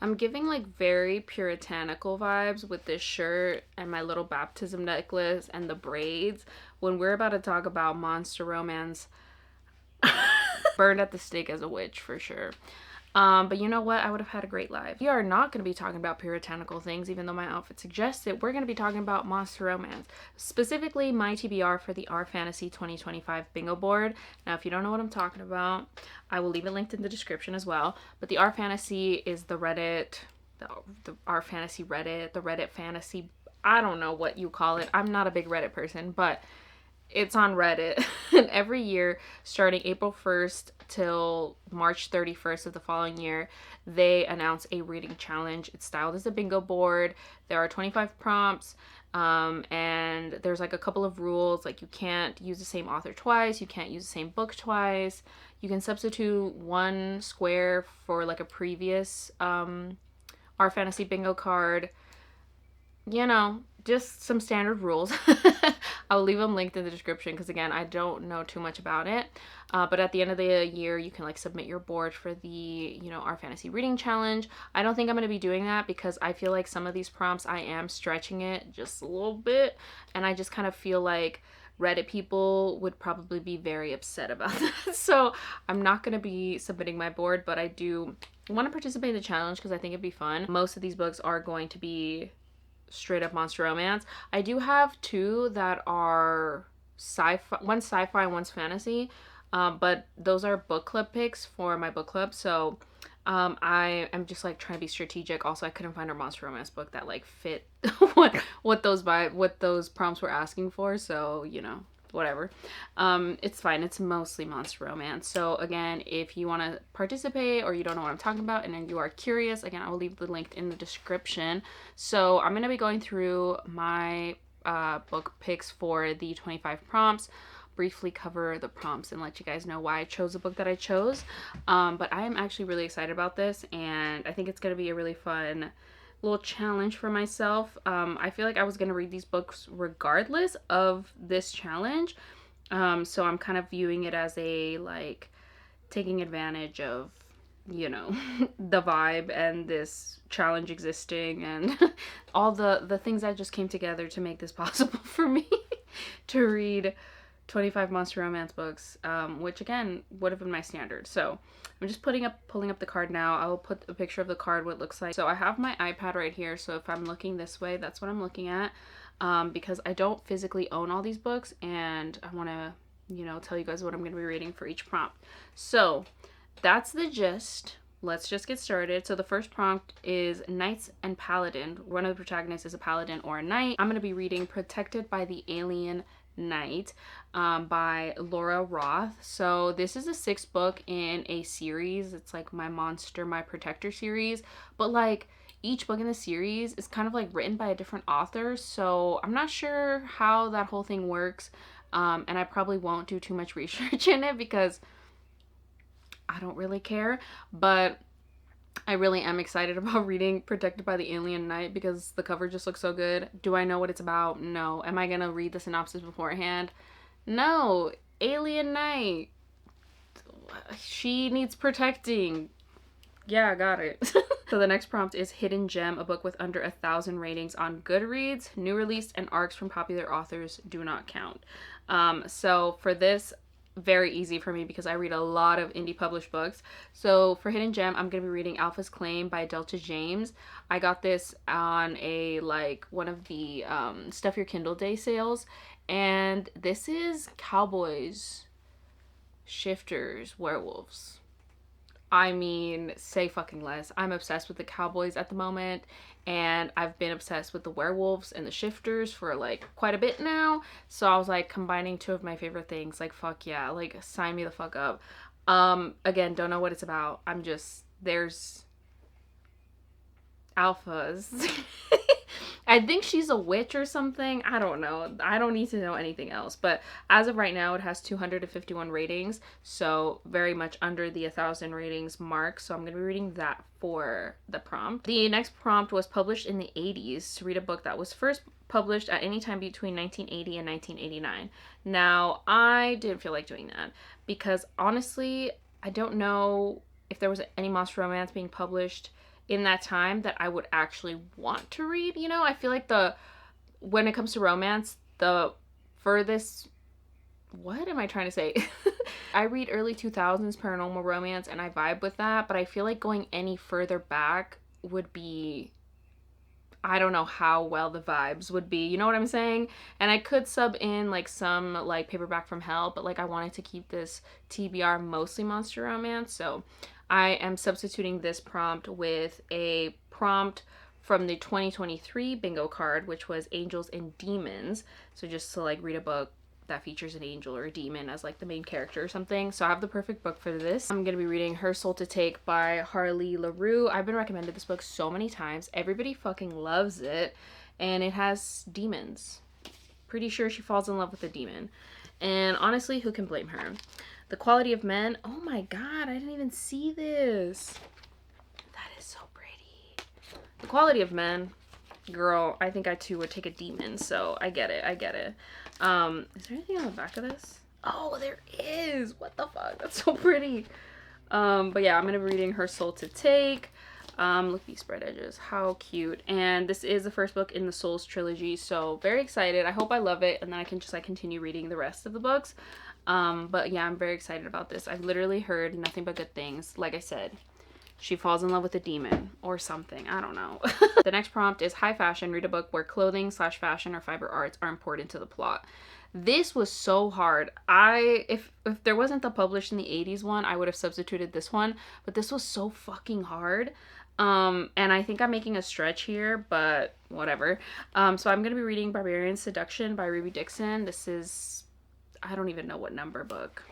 I'm giving like very puritanical vibes with this shirt and my little baptism necklace and the braids when we're about to talk about monster romance. Burned at the stake as a witch for sure. But you know what? I would have had a great life. We are not going to be talking about puritanical things, even though my outfit suggests it. We're going to be talking about monster romance, specifically my TBR for the Our Fantasy 2025 bingo board. Now, if you don't know what I'm talking about, I will leave it linked in the description as well. But the Our Fantasy is the Reddit, the Our Fantasy Reddit, the Reddit fantasy. I don't know what you call it. I'm not a big Reddit person, but it's on Reddit. And every year, starting April 1st till March 31st of the following year, they announce a reading challenge. It's styled as a bingo board. There are 25 prompts, and there's like a couple of rules. Like, you can't use the same author twice, you can't use the same book twice, you can substitute one square for like a previous Our Fantasy bingo card. You know, just some standard rules. I'll leave them linked in the description because, again, I don't know too much about it. But at the end of the year, you can like submit your board for the, Our Fantasy Reading Challenge. I don't think I'm going to be doing that because I feel like some of these prompts, I am stretching it just a little bit. And I just kind of feel like Reddit people would probably be very upset about that. So I'm not going to be submitting my board, but I do want to participate in the challenge because I think it'd be fun. Most of these books are going to be straight up monster romance. I do have two that are sci-fi, one's sci-fi and one's fantasy, but those are book club picks for my book club. So I am just like trying to be strategic. Also, I couldn't find a monster romance book that like fit what those prompts were asking for. So whatever. It's fine. It's mostly monster romance. So again, if you want to participate or you don't know what I'm talking about and then you are curious, again, I will leave the link in the description. So I'm going to be going through my book picks for the 25 prompts, briefly cover the prompts and let you guys know why I chose the book that I chose. But I am actually really excited about this, and I think it's going to be a really fun little challenge for myself. I feel like I was gonna read these books regardless of this challenge, so I'm kind of viewing it as a like taking advantage of the vibe and this challenge existing and all the things that just came together to make this possible for me to read 25 monster romance books, which again would have been my standard. So I'm just pulling up the card now. I will put a picture of the card, what it looks like. So I have my iPad right here, so if I'm looking this way, that's what I'm looking at, because I don't physically own all these books, and I want to tell you guys what I'm going to be reading for each prompt. So that's the gist. Let's just get started. So the first prompt is Knights and Paladin. One of the protagonists is a paladin or a knight. I'm going to be reading Protected by the Alien Knight by Laura Roth. So this is a 6th book in a series. It's like my Monster, My Protector series, but like each book in the series is kind of like written by a different author, so I'm not sure how that whole thing works, and I probably won't do too much research in it because I don't really care, but I really am excited about reading Protected by the Alien Knight because the cover just looks so good. Do I know what it's about? No. Am I gonna read the synopsis beforehand? No. Alien Knight. She needs protecting. Yeah, I got it. So the next prompt is Hidden Gem, a book with under 1,000 ratings on Goodreads. New release and arcs from popular authors do not count. So for this, very easy for me because I read a lot of indie published books. So for Hidden Gem, I'm going to be reading Alpha's Claim by Delta James. I got this on a one of the Stuff Your Kindle Day sales, and this is cowboys, shifters, werewolves. I mean, say fucking less. I'm obsessed with the cowboys at the moment, and I've been obsessed with the werewolves and the shifters for like quite a bit now. So I was like combining two of my favorite things. Like, fuck yeah, like sign me the fuck up. Again, don't know what it's about. There's alphas. I think she's a witch or something. I don't know. I don't need to know anything else. But as of right now, it has 251 ratings. So very much under the 1,000 ratings mark. So I'm going to be reading that for the prompt. The next prompt was published in the 80s to read a book that was first published at any time between 1980 and 1989. Now, I didn't feel like doing that because honestly, I don't know if there was any monster romance being published in that time that I would actually want to read. You know, I feel like when it comes to romance, the furthest, what am I trying to say? I read early 2000s paranormal romance and I vibe with that, but I feel like going any further back would be, I don't know how well the vibes would be. You know what I'm saying? And I could sub in like some like Paperback from Hell, but like I wanted to keep this TBR mostly monster romance. So I am substituting this prompt with a prompt from the 2023 bingo card, which was Angels and Demons. So just to like read a book that features an angel or a demon as like the main character or something. So I have the perfect book for this. I'm gonna be reading Her Soul to Take by Harley LaRue. I've been recommended this book so many times. Everybody fucking loves it. And it has demons. Pretty sure she falls in love with a demon. And honestly, who can blame her? The Quality of Men. Oh my god, I didn't even see this. That is so pretty. The Quality of Men. Girl, I think I too would take a demon, so I get it. Is there anything on the back of this? Oh, there is. What the fuck? That's so pretty. But yeah, I'm gonna be reading Her Soul to Take. Look at these spread edges. How cute. And this is the first book in the Souls trilogy, so very excited. I hope I love it, and then I can just like continue reading the rest of the books. But yeah, I'm very excited about this. I've literally heard nothing but good things. Like I said, she falls in love with a demon or something. I don't know. The next prompt is high fashion. Read a book where clothing/fashion or fiber arts are important to the plot. This was so hard. If there wasn't the published in the 80s one, I would have substituted this one. But this was so fucking hard. And I think I'm making a stretch here, but whatever. So I'm going to be reading Barbarian Seduction by Ruby Dixon. This is, I don't even know what number book.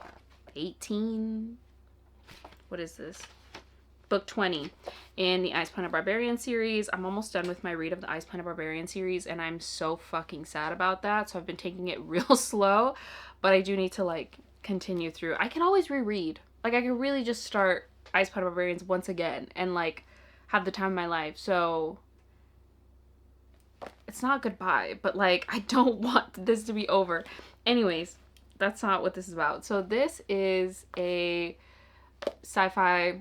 18? What is this? Book 20 in the Ice Planet Barbarian series. I'm almost done with my read of the Ice Planet Barbarian series, and I'm so fucking sad about that. So I've been taking it real slow, but I do need to like continue through. I can always reread. Like I can really just start Ice Planet Barbarians once again and like have the time of my life. So it's not goodbye, but like I don't want this to be over. Anyways, that's not what this is about. So this is a sci-fi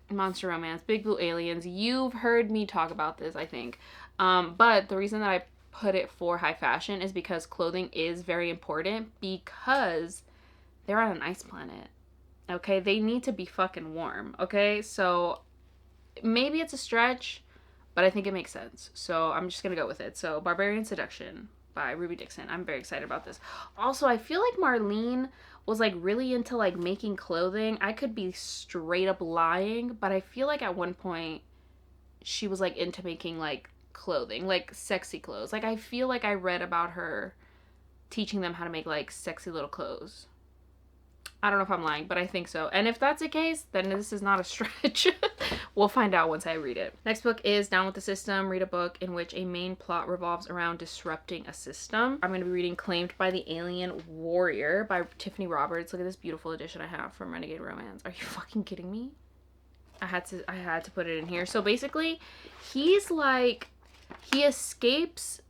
monster romance, big blue aliens. You've heard me talk about this, I think. But the reason that I put it for high fashion is because clothing is very important because they're on an ice planet. Okay? They need to be fucking warm. Okay? So maybe it's a stretch, but I think it makes sense. So I'm just gonna go with it. So Barbarian Seduction by Ruby Dixon. I'm very excited about this. Also, I feel like Marlene was like really into like making clothing. I could be straight up lying, but I feel like at one point she was like into making like clothing, like sexy clothes. Like I feel like I read about her teaching them how to make like sexy little clothes. I don't know if I'm lying, but I think so. And if that's the case, then this is not a stretch. We'll find out once I read it. Next book is Down with the System. Read a book in which a main plot revolves around disrupting a system. I'm going to be reading Claimed by the Alien Warrior by Tiffany Roberts. Look at this beautiful edition I have from Renegade Romance. Are you fucking kidding me? I had to put it in here. So basically, he's like, he escapes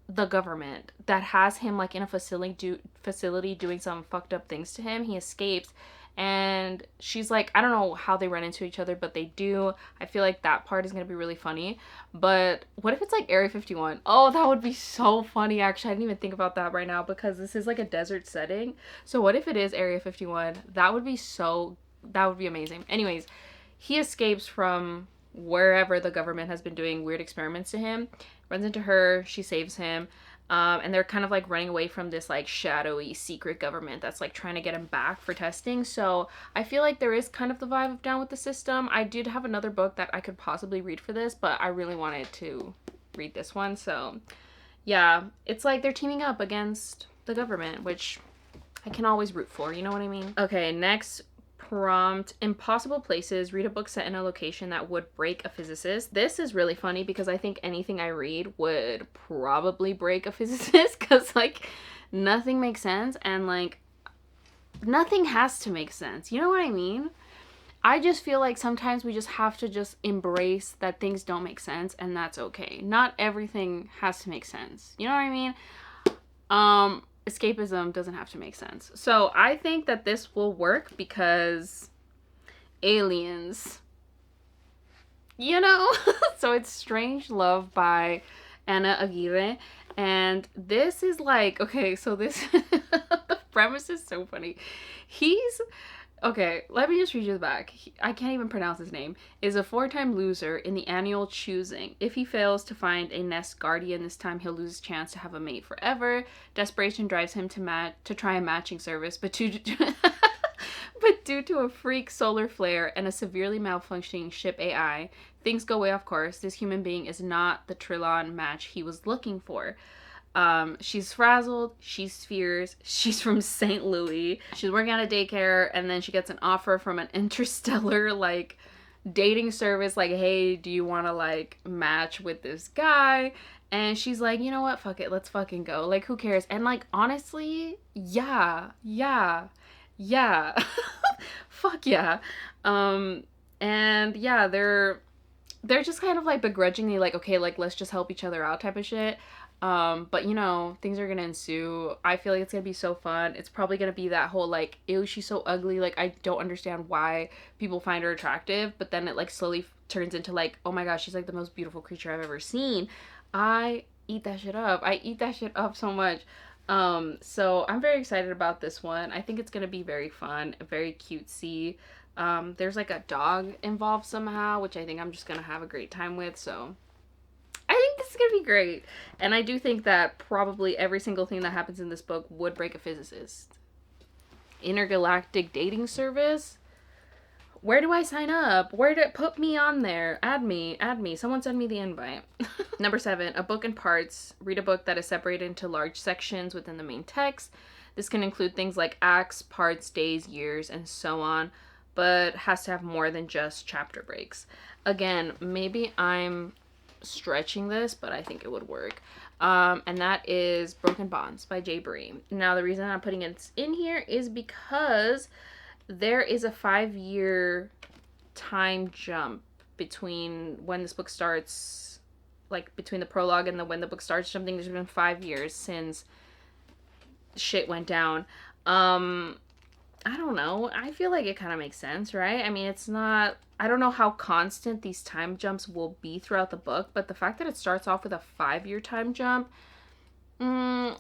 the government that has him like in a facility doing some fucked up things to him. He escapes, and she's like, I don't know how they run into each other, but they do. I feel like that part is gonna be really funny. But what if it's like Area 51? Oh, that would be so funny. Actually, I didn't even think about that right now because this is like a desert setting. So what if it is Area 51? That would be amazing. Anyways, he escapes from wherever the government has been doing weird experiments to him, runs into her, she saves him, and they're kind of like running away from this like shadowy secret government that's like trying to get him back for testing. So I feel like there is kind of the vibe of Down with the System. I did have another book that I could possibly read for this, but I really wanted to read this one. So yeah, it's like they're teaming up against the government, which I can always root for, you know what I mean? Okay, next prompt, Impossible Places. Read a book set in a location that would break a physicist. This is really funny because I think anything I read would probably break a physicist because like nothing makes sense and like nothing has to make sense. You know what I mean? I just feel like sometimes we just have to just embrace that things don't make sense and that's okay. Not everything has to make sense. You know what I mean? Escapism doesn't have to make sense. So I think that this will work because aliens. you know? So it's Strange Love by Anna Aguirre. And this is like, okay, so this, the premise is so funny. He's, okay, let me just read you the back. I can't even pronounce his name. Is a four-time loser in the annual choosing. If he fails to find a nest guardian this time, he'll lose his chance to have a mate forever. Desperation drives him to try a matching service, but but due to a freak solar flare and a severely malfunctioning ship AI, things go way off course. This human being is not the Trillon match he was looking for. She's frazzled, she's fierce, she's from St. Louis, she's working at a daycare, and then she gets an offer from an interstellar, like, dating service, like, hey, do you want to, like, match with this guy? And she's like, you know what, fuck it, let's fucking go. Like, who cares? And, like, honestly, yeah. Fuck yeah. And yeah, they're just kind of, like, begrudgingly, like, okay, like, let's just help each other out type of shit. But you know, things are gonna ensue. I feel like it's gonna be so fun. It's probably gonna be that whole like, ew, she's so ugly. Like, I don't understand why people find her attractive. But then it like slowly turns into like, oh my gosh, she's like the most beautiful creature I've ever seen. I eat that shit up. I eat that shit up so much. So I'm very excited about this one. I think it's gonna be very fun, very cutesy. There's like a dog involved somehow, which I think I'm just gonna have a great time with. So I think this is gonna be great. And I do think that probably every single thing that happens in this book would break a physicist. Intergalactic dating service? Where do I sign up? Where to put me on there? Add me. Someone send me the invite. Number 7, a book in parts. Read a book that is separated into large sections within the main text. This can include things like acts, parts, days, years, and so on, but has to have more than just chapter breaks. Again, maybe I'm stretching this, but I think it would work. And that is Broken Bonds by Jay Bree. Now, the reason I'm putting it in here is because there is a 5-year time jump between when this book starts, like between the prologue and when the book starts. Something, there's been 5 years since shit went down. I don't know. I feel like it kind of makes sense, right? I mean, it's not, I don't know how constant these time jumps will be throughout the book, but the fact that it starts off with a 5-year time jump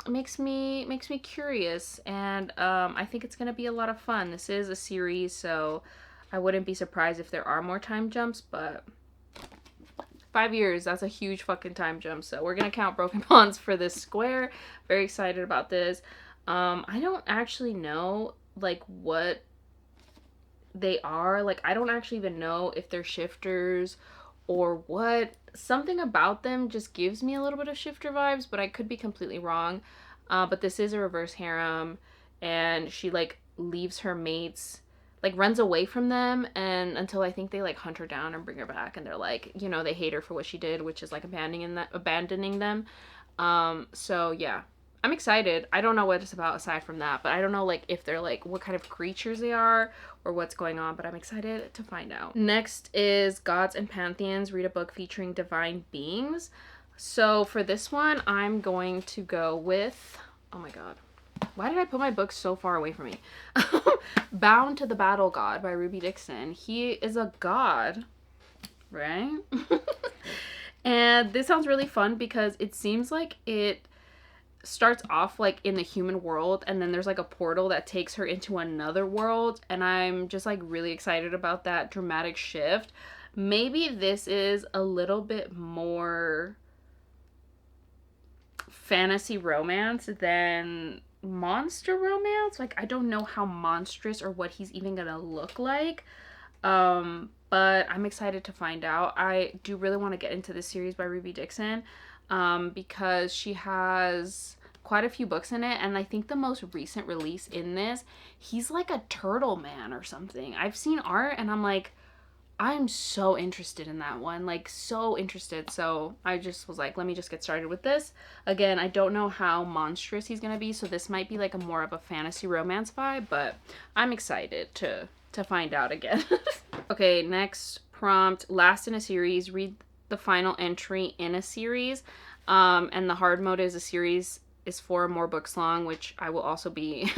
makes me curious, and I think it's gonna be a lot of fun. This is a series, so I wouldn't be surprised if there are more time jumps, but 5 years, that's a huge fucking time jump. So we're gonna count Broken Bonds for this square. Very excited about this. I don't actually know like what they are. Like, I don't actually even know if they're shifters or what. Something about them just gives me a little bit of shifter vibes, but I could be completely wrong. But this is a reverse harem, and she like leaves her mates, like runs away from them, and until I think they like hunt her down and bring her back, and they're like, you know, they hate her for what she did, which is like abandoning them. So yeah, I'm excited. I don't know what it's about aside from that, but I don't know like if they're like what kind of creatures they are or what's going on, but I'm excited to find out. Next is Gods and Pantheons. Read a book featuring divine beings. So for this one, I'm going to go with, oh my god, why did I put my book so far away from me? Bound to the Battle God by Ruby Dixon. He is a god, right? And this sounds really fun because it seems like it starts off like in the human world, and then there's like a portal that takes her into another world, and I'm just like really excited about that dramatic shift. Maybe this is a little bit more fantasy romance than monster romance. Like, I don't know how monstrous or what he's even gonna look like, but I'm excited to find out. I do really want to get into this series by Ruby Dixon, because she has quite a few books in it, and I think the most recent release in this, he's like a turtle man or something. I've seen art and I'm like, I'm so interested in that one, like so interested. So I just was like, let me just get started with this. Again, I don't know how monstrous he's gonna be, so this might be like a more of a fantasy romance vibe, but I'm excited to find out again. Okay, next prompt, last in a series, read the final entry in a series. And the hard mode is a series is 4 more books long, which I will also be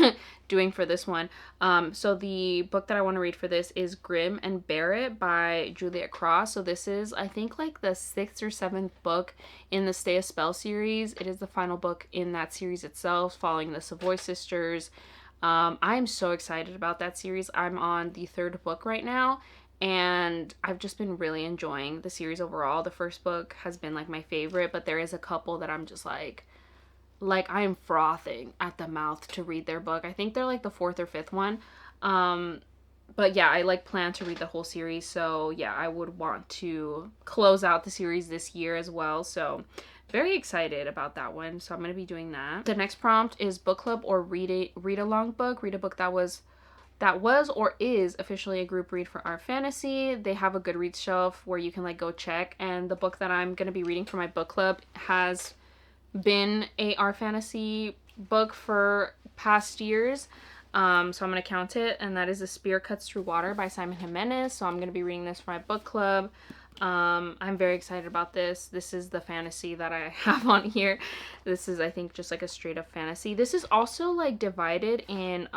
doing for this one. So the book that I want to read for this is Grim and Barrett by Juliet Cross. So this is, I think, like the 6th or 7th book in the Stay a Spell series. It is the final book in that series itself, following the Savoy sisters. I'm so excited about that series. I'm on the 3rd book right now, and I've just been really enjoying the series overall. The first book has been like my favorite, but there is a couple that I'm just like I am frothing at the mouth to read their book. I think they're like the 4th or 5th one. But yeah, I like plan to read the whole series. So yeah, I would want to close out the series this year as well. So very excited about that one. So I'm going to be doing that. The next prompt is book club or read along book. Read a book that was or is officially a group read for our fantasy. They have a Goodreads shelf where you can like go check, and the book that I'm going to be reading for my book club has been a our fantasy book for past years. So I'm going to count it, and that is A Spear Cuts Through Water by Simon Jimenez. So I'm going to be reading this for my book club. I'm very excited about this. This is the fantasy that I have on here. This is, I think, just like a straight up fantasy. This is also like divided in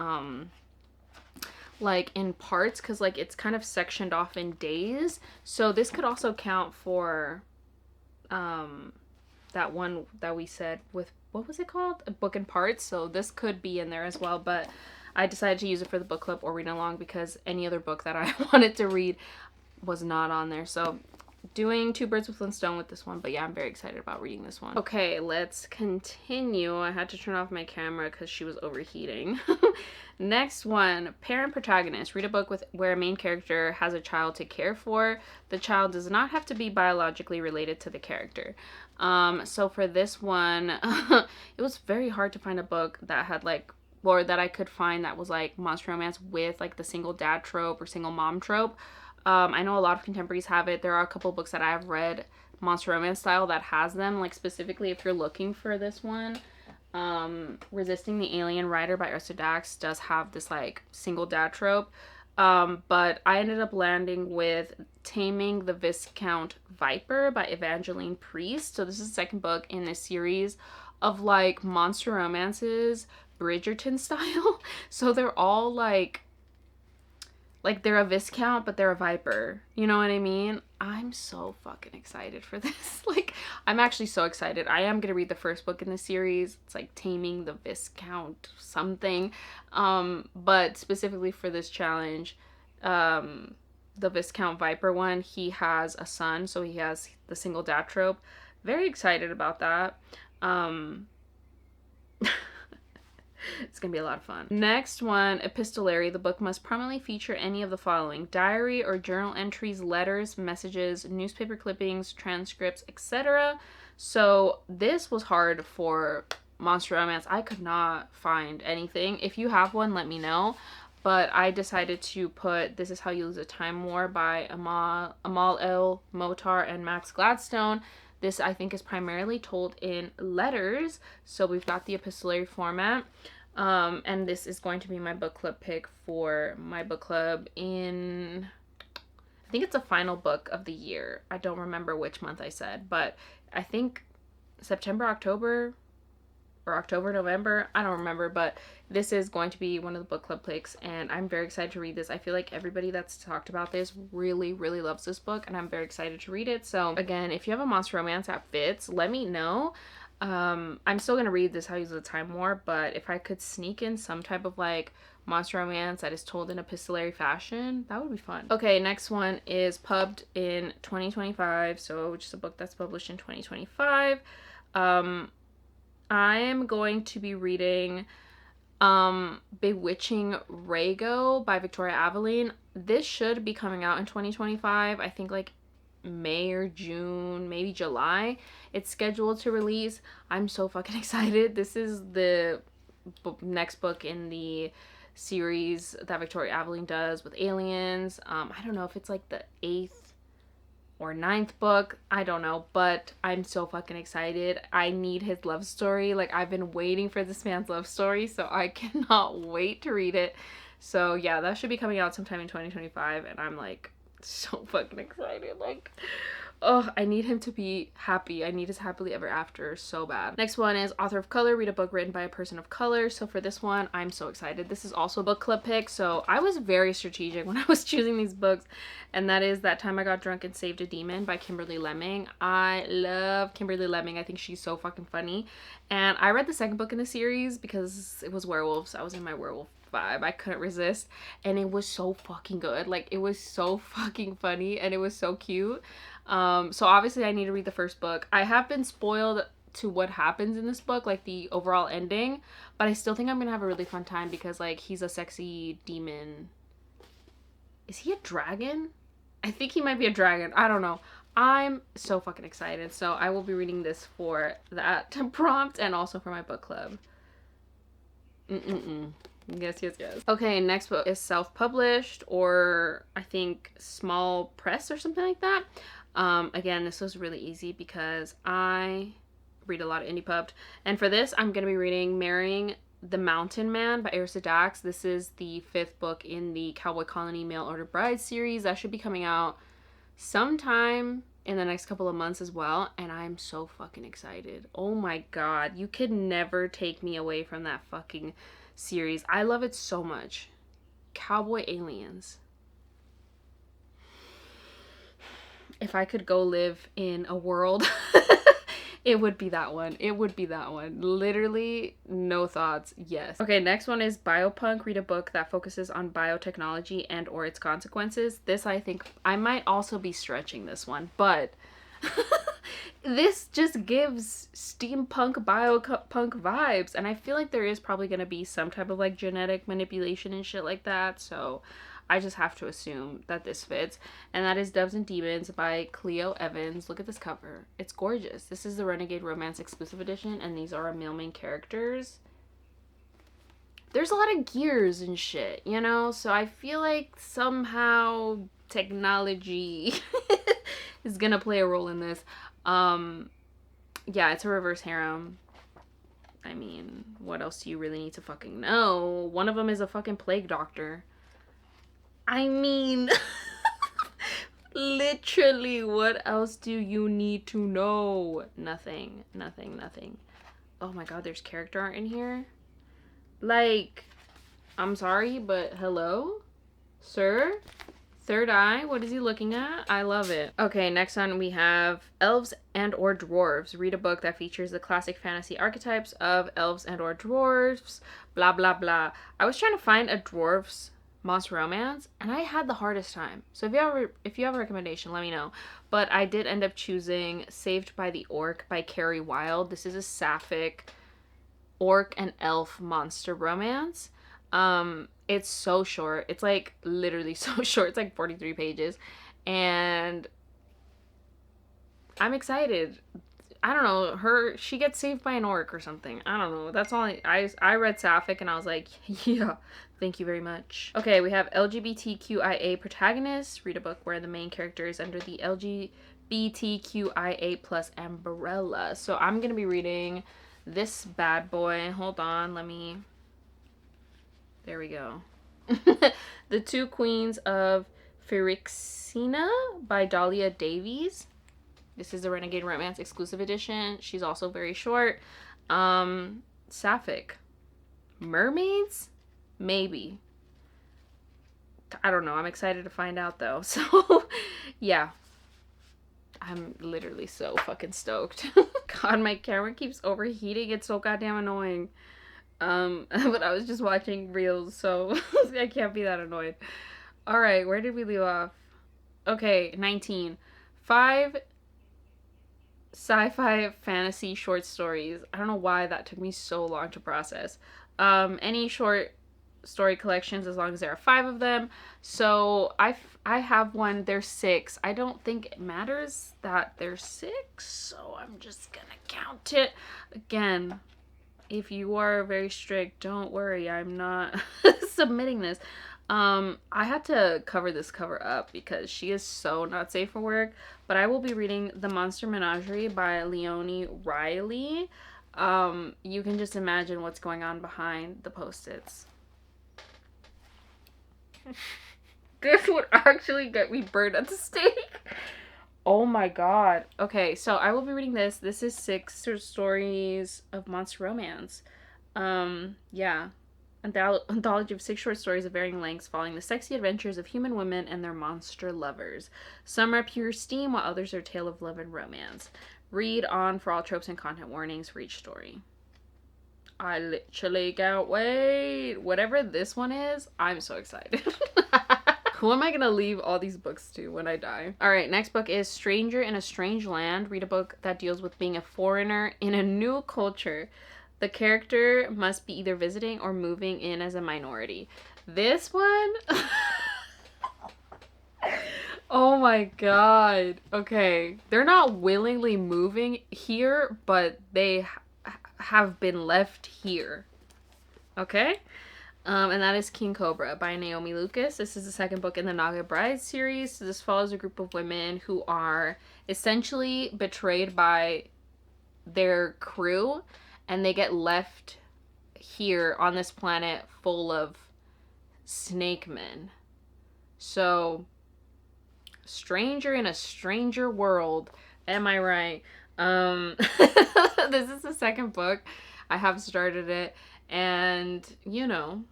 like in parts, because like it's kind of sectioned off in days. So this could also count for that one that we said with, what was it called? A book in parts. So this could be in there as well, but I decided to use it for the book club or read along because any other book that I wanted to read was not on there. So doing 2 birds with one stone with this one. But yeah, I'm very excited about reading this one. Okay, let's continue. I had to turn off my camera because she was overheating. Next one, parent protagonist. Read a book where a main character has a child to care for. The child does not have to be biologically related to the character. So for this one, it was very hard to find a book that had like, or that I could find that was like monster romance with like the single dad trope or single mom trope. I know a lot of contemporaries have it. There are a couple books that I have read monster romance style that has them. Like specifically, if you're looking for this one, Resisting the Alien Rider by Ursula Dax does have this like single dad trope. But I ended up landing with Taming the Viscount Viper by Evangeline Priest. So this is the second book in this series of like monster romances, Bridgerton style. So they're all like they're a Viscount, but they're a Viper. You know what I mean? I'm so fucking excited for this. Like, I'm actually so excited. I am going to read the first book in the series. It's like Taming the Viscount something. But specifically for this challenge, the Viscount Viper one, he has a son, so he has the single dad trope. Very excited about that. It's gonna be a lot of fun. Next one, epistolary. The book must prominently feature any of the following: diary or journal entries, letters, messages, newspaper clippings, transcripts, etc. So this was hard for monster romance. I could not find anything. If you have one, let me know. But I decided to put This Is How You Lose a Time War by Amal El Motar and Max Gladstone. This, I think, is primarily told in letters. So we've got the epistolary format. And this is going to be my book club pick for my book club in, I think it's a final book of the year. I don't remember which month I said, but I think September, October, or October, November. I don't remember, but this is going to be one of the book club picks, and I'm very excited to read this. I feel like everybody that's talked about this really, really loves this book, and I'm very excited to read it. So again, if you have a monster romance that fits, let me know. I'm still gonna read This How You Use the Time War, but if I could sneak in some type of like monster romance that is told in epistolary fashion, that would be fun. Okay, next one is Pubbed in 2025, so which is a book that's published in 2025. I am going to be reading Bewitching Rago by Victoria Aveline. This should be coming out in 2025. I think like May or June, maybe July. It's scheduled to release. I'm so fucking excited. This is the next book in the series that Victoria Aveline does with aliens. I don't know if it's like the 8th or 9th book. I don't know, but I'm so fucking excited. I need his love story. Like, I've been waiting for this man's love story, so I cannot wait to read it. So yeah, that should be coming out sometime in 2025, and I'm like so fucking excited. Like, Oh, I need him to be happy. I need his happily ever after so bad. Next one is author of color. Read a book written by a person of color. So for this one, I'm so excited. This is also a book club pick. So I was very strategic when I was choosing these books. And that is That Time I Got Drunk and Saved a Demon by Kimberly Lemming. I love Kimberly Lemming. I think she's so fucking funny. And I read the second book in the series because it was werewolves. I was in my werewolf vibe. I couldn't resist. And it was so fucking good. Like, it was so fucking funny and it was so cute. So obviously I need to read the first book. I have been spoiled to what happens in this book, like the overall ending, but I still think I'm gonna have a really fun time because, like, he's a sexy demon. Is he a dragon? I think he might be a dragon. I don't know. I'm so fucking excited. So I will be reading this for that prompt and also for my book club. Yes. Okay, next book is self-published, or I think small press or something like that. Again, this was really easy because I read a lot of indie pub. And for this, I'm going to be reading Marrying the Mountain Man by Arisa Dax. This is the 5th book in the Cowboy Colony Mail Order Bride series. That should be coming out sometime in the next couple of months as well. And I'm so fucking excited. Oh my god. You could never take me away from that fucking series. I love it so much. Cowboy aliens. If I could go live in a world, it would be that one. It would be that one. Literally, no thoughts. Yes. Okay, next one is Biopunk. Read a book that focuses on biotechnology and or its consequences. This, I think, I might also be stretching this one, but this just gives steampunk, biopunk vibes. And I feel like there is probably going to be some type of, like, genetic manipulation and shit like that. So I just have to assume that this fits. And that is Doves and Demons by Cleo Evans. Look at this cover. It's gorgeous. This is the Renegade Romance exclusive edition, and these are our male main characters. There's a lot of gears and shit, you know? So I feel like somehow technology is gonna play a role in this. Yeah, it's a reverse harem. I mean, what else do you really need to fucking know? One of them is a fucking plague doctor. I mean, literally, what else do you need to know? Nothing. Oh my god, there's character art in here. Like, I'm sorry, but hello? Sir? Third eye? What is he looking at? I love it. Okay, next on we have Elves and or Dwarves. Read a book that features the classic fantasy archetypes of elves and or dwarves. Blah, blah, blah. I was trying to find a dwarves monster romance, and I had the hardest time. So if you have a recommendation, let me know. But I did end up choosing Saved by the Orc by Carrie Wilde. This is a sapphic orc and elf monster romance. It's so short. It's like literally so short. It's like 43 pages, and I'm excited. I don't know, she gets saved by an orc or something. I don't know. That's all I read Sapphic and I was like, yeah, thank you very much. Okay, we have LGBTQIA protagonists. Read a book where the main character is under the LGBTQIA plus umbrella. So I'm gonna be reading this bad boy. Hold on, there we go. The Two Queens of Phyrexiana by Dahlia Davies. This is the Renegade Romance exclusive edition. She's also very short. Sapphic. Mermaids? Maybe. I don't know. I'm excited to find out though. So, yeah. I'm literally so fucking stoked. God, my camera keeps overheating. It's so goddamn annoying. But I was just watching reels, so I can't be that annoyed. Alright, where did we leave off? Okay, 19. 5 sci-fi fantasy short stories. I don't know why that took me so long to process. Any short story collections, as long as there are 5 of them. So I have one. There's 6. I don't think it matters that there's 6, so I'm just gonna count it. Again, if you are very strict, don't worry, I'm not submitting this. I had to cover this cover up because she is so not safe for work. But I will be reading The Monster Menagerie by Leonie Riley. You can just imagine what's going on behind the post-its. This would actually get me burned at the stake. Oh my god. Okay, so I will be reading this. This is 6 stories of monster romance. Yeah. Anthology of 6 short stories of varying lengths following the sexy adventures of human women and their monster lovers. Some are pure steam, while others are a tale of love and romance. Read on for all tropes and content warnings for each story. I literally can't wait. Whatever this one is, I'm so excited. Who am I gonna leave all these books to when I die? All right, next book is Stranger in a Strange Land. Read a book that deals with being a foreigner in a new culture. The character must be either visiting or moving in as a minority. This one... Oh my god. Okay. They're not willingly moving here, but they have been left here. Okay? And that is King Cobra by Naomi Lucas. This is the second book in the Naga Bride series. So this follows a group of women who are essentially betrayed by their crew, and they get left here on this planet full of snake men. So, stranger in a stranger world. Am I right? This is the second book. I have started it, and you know,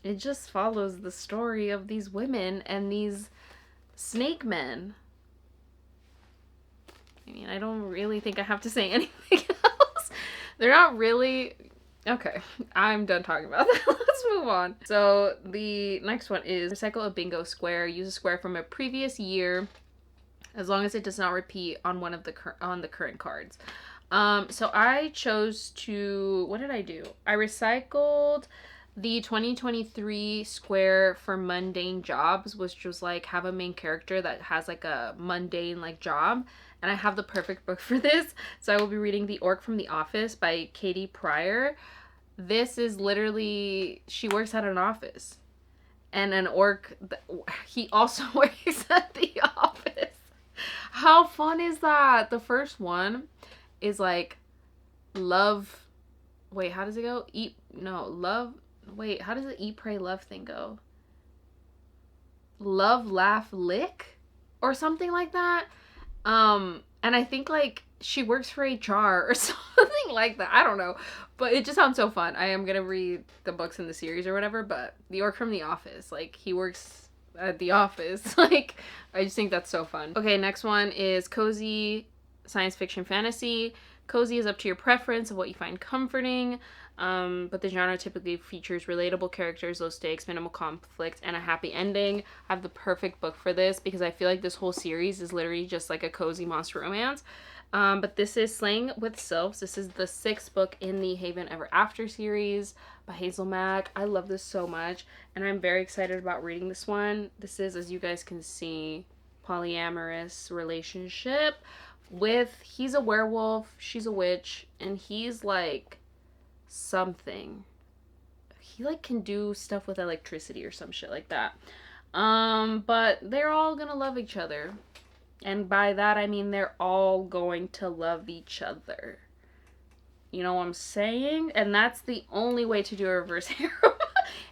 it just follows the story of these women and these snake men. I mean, I don't really think I have to say anything else. They're not really... Okay, I'm done talking about that. Let's move on. So the next one is recycle a bingo square. Use a square from a previous year as long as it does not repeat on one of the current cards. So I chose to... What did I do? I recycled the 2023 square for mundane jobs, which was like have a main character that has like a mundane like job. And I have the perfect book for this. So I will be reading The Orc from the Office by Katie Pryor. This is literally, she works at an office. And an orc, he also works at the office. How fun is that? The first one is like love. Wait, how does it go? Love. Wait, how does the eat, pray, love thing go? Love, laugh, lick? Or something like that. And I think like she works for HR or something like that. I don't know. But it just sounds so fun. I am gonna read the books in the series or whatever, but The Orc from the Office, like he works at the office. Like, I just think that's so fun. Okay, next one is cozy science fiction fantasy. Cozy is up to your preference of what you find comforting, but the genre typically features relatable characters, low stakes, minimal conflict, and a happy ending. I have the perfect book for this because I feel like this whole series is literally just like a cozy monster romance. But this is Slaying with Sylphs. This is the 6th book in the Haven Ever After series by Hazel Mack. I love this so much, and I'm very excited about reading this one. This is, as you guys can see, polyamorous relationship with, he's a werewolf, she's a witch, and he's like something. He like can do stuff with electricity or some shit like that. But they're all gonna love each other. And by that, I mean they're all going to love each other. You know what I'm saying? And that's the only way to do a reverse harem,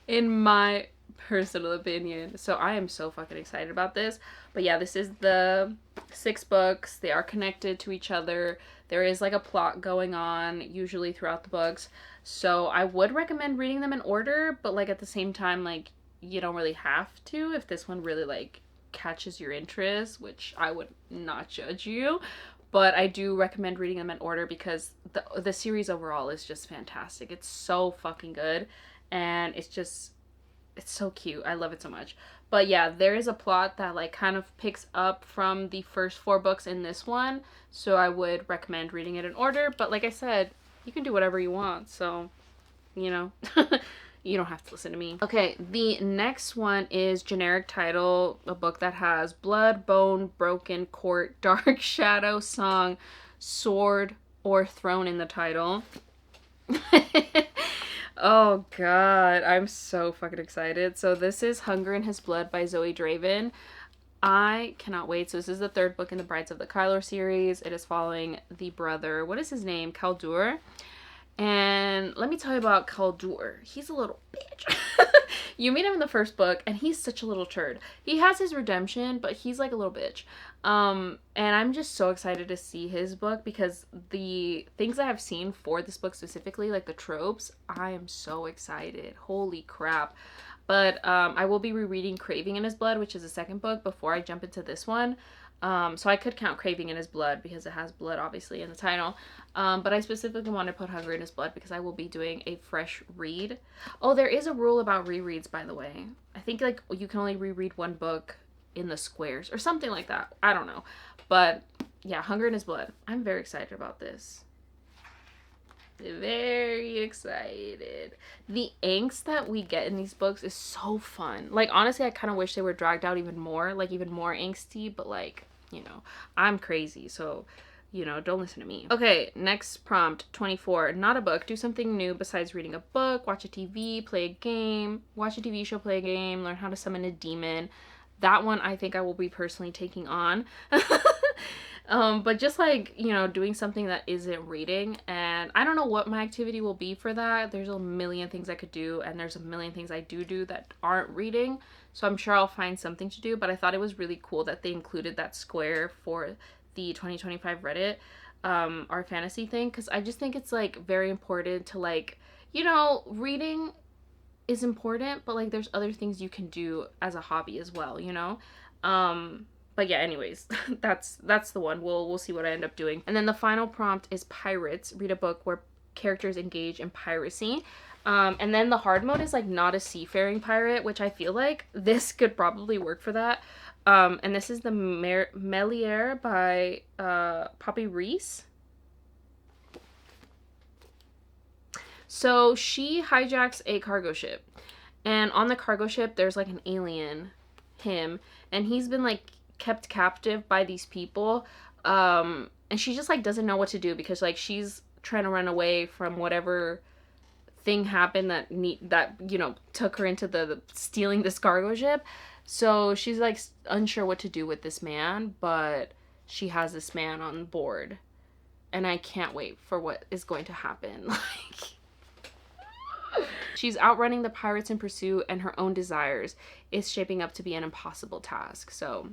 in my personal opinion. So I am so fucking excited about this. But yeah, this is the 6 books. They are connected to each other. There is like a plot going on usually throughout the books. So I would recommend reading them in order, but like at the same time, like you don't really have to if this one really like catches your interest, which I would not judge you, but I do recommend reading them in order because the series overall is just fantastic. It's so fucking good, and it's so cute. I love it so much. But yeah, there is a plot that like kind of picks up from the first 4 books in this one, so I would recommend reading it in order. But like I said, you can do whatever you want, so you know. You don't have to listen to me. Okay, the next one is generic title, a book that has blood, bone, broken, court, dark shadow, song, sword, or throne in the title. Oh god, I'm so fucking excited. So this is Hunger in His Blood by Zoe Draven. I cannot wait. So this is the 3rd book in the Brides of the Kyler series. It is following the brother, what is his name? Kaldur. And let me tell you about Kaldur. He's a little bitch. You meet him in the first book, and he's such a little turd. He has his redemption, but he's like a little bitch. And I'm just so excited to see his book because the things I have seen for this book specifically, like the tropes, I am so excited. Holy crap. But I will be rereading Craving in His Blood, which is the second book, before I jump into this one. So I could count Craving in His Blood because it has blood obviously in the title. But I specifically want to put Hunger in His Blood because I will be doing a fresh read. Oh, there is a rule about rereads, by the way. I think like you can only reread one book in the squares or something like that. I don't know. But yeah, Hunger in His Blood. I'm very excited about this. Very excited. The angst that we get in these books is so fun. Like, honestly, I kind of wish they were dragged out even more, like even more angsty, but like, you know, I'm crazy, so, you know, don't listen to me. Okay, next prompt, 24. Not a book. Do something new besides reading a book, watch a TV, play a game, watch a TV show, play a game, learn how to summon a demon. That one I think I will be personally taking on. But just like, you know, doing something that isn't reading, and I don't know what my activity will be for that. There's a million things I could do, and there's a million things I do that aren't reading, so I'm sure I'll find something to do. But I thought it was really cool that they included that square for the 2025 Reddit our fantasy thing, because I just think it's like very important to, like, you know, reading is important, but like there's other things you can do as a hobby as well, you know. But yeah, anyways, that's the one. We'll see what I end up doing. And then the final prompt is pirates. Read a book where characters engage in piracy. And then the hard mode is like not a seafaring pirate, which I feel like this could probably work for that. And this is the Meliere by Poppy Reese. So she hijacks a cargo ship, and on the cargo ship there's like an alien, him, and he's been like kept captive by these people, and she just like doesn't know what to do because like she's trying to run away from whatever thing happened that you know took her into the stealing this cargo ship. So she's like unsure what to do with this man, but she has this man on board, and I can't wait for what is going to happen. Like, she's outrunning the pirates in pursuit, and her own desires is shaping up to be an impossible task. So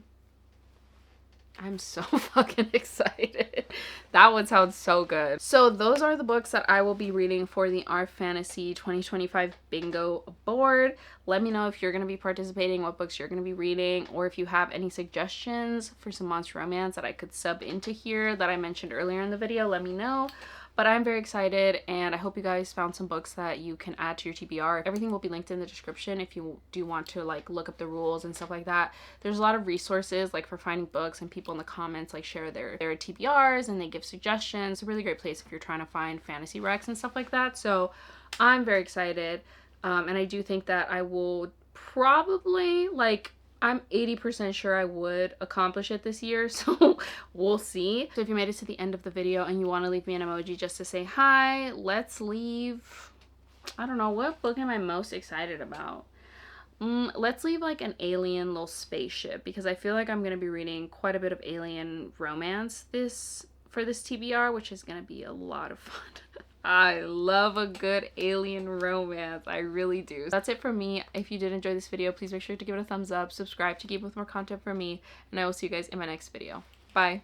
I'm so fucking excited. That one sounds so good. So those are the books that I will be reading for the Our Fantasy 2025 bingo board. Let me know if you're going to be participating, what books you're going to be reading, or if you have any suggestions for some monster romance that I could sub into here that I mentioned earlier in the video. Let me know. But I'm very excited, and I hope you guys found some books that you can add to your TBR. Everything will be linked in the description if you do want to like look up the rules and stuff like that. There's a lot of resources like for finding books, and people in the comments like share their TBRs and they give suggestions. It's a really great place if you're trying to find fantasy recs and stuff like that. So I'm very excited, and I do think that I will probably like, I'm 80% sure I would accomplish it this year, so we'll see. So if you made it to the end of the video and you want to leave me an emoji just to say hi, let's leave, I don't know, what book am I most excited about? Let's leave like an alien little spaceship, because I feel like I'm going to be reading quite a bit of alien romance for this TBR, which is going to be a lot of fun. I love a good alien romance. I really do. That's it for me. If you did enjoy this video, please make sure to give it a thumbs up, subscribe to keep with more content from me, and I will see you guys in my next video. Bye.